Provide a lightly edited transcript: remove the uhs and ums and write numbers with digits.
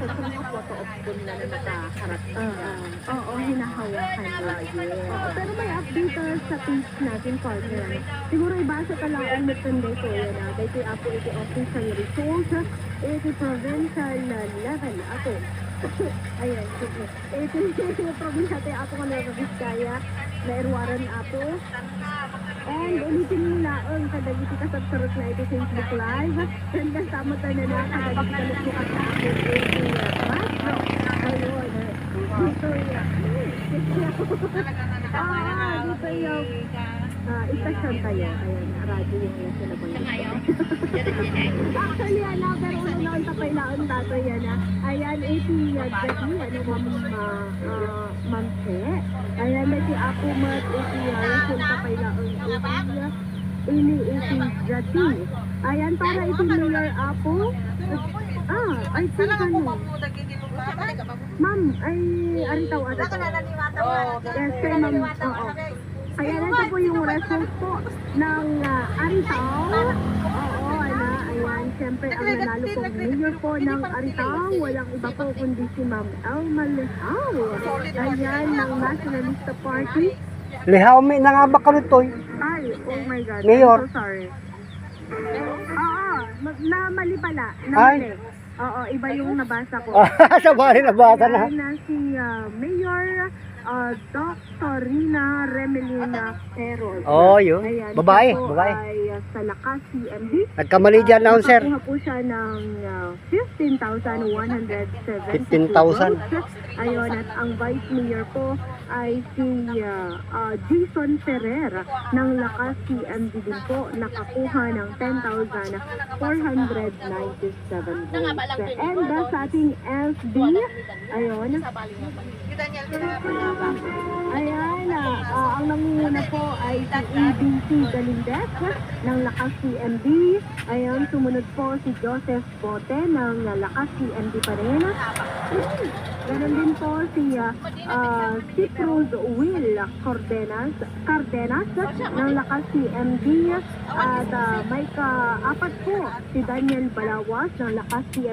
sa mga photo op ko nila na nakaharap niya. Oo, hinahawakan lagi. Oo, pero may update sa page natin, partner. Siguro ibasa ka lang ang matanda ko yan. Dahil apo iti official results, iti provincial level. Ako, ayan, sige. Iti provincial tayo ako ka na Vizcaya, na Erwaran apo. And ulitin mo na ang kadagiti kasabsarot na ito Facebook Live. And kasama tayo na kadagiti kaluklukat sa ako iti Matro. Ayun, dito yan. Dito yung istasyon tayo. Ayun, radyo yung nasa nabanggit ko. Actually, pero una na ang tapay-laon dato yan. Ayan, 80 Jackie, Ma'am Che. Ayan, may ako mat 80 yung tapay-laon. Ini 80 Jackie. Ayan, para ito mayor Apo. Ay, saan ka nyo? Ma'am, ay, aritaw ata to. Yes, kay ma'am. Oo. Ayan, ito po yung result po ng aritaw. Oo, ayan. Siyempre, ang nanalo pong mayor po ng aritaw. Walang iba po kundi si Ma'am Elma Lihaw. Ayan, ng Nationalista Party. Lihaw, may nangabak ka nito. Ay, oh my God. Mayor. I'm so sorry. Oo, mali pala. Ay. Mali. Oo, iba yung nabasa ko. Sa bali na bata na. Ayan na si Mayor Dr. Rina Remelina Perol. Oh, yun. Ayan, Babae, siya po babae. ay sa Lakas CMD. Nagkamali dyan na sir. Nakakuha po siya ng 15,170 15,000. votes. Ayun, at ang Vice Mayor po ay si Jason Ferrer ng Lakas CMD din po. Nakakuha ng 10,497 votes. And sa ating FB, ayun, ayan, ang nangunguna po ay si ABC Galindez ng Lakas CMD. Ayan, sumunod po si Joseph Bote ng Lakas CMD pa rin. Ganon din po si Cyprus Will Cardenas ng Lakas CMD. At may ka-apat po si Daniel Balawas ng Lakas CMD.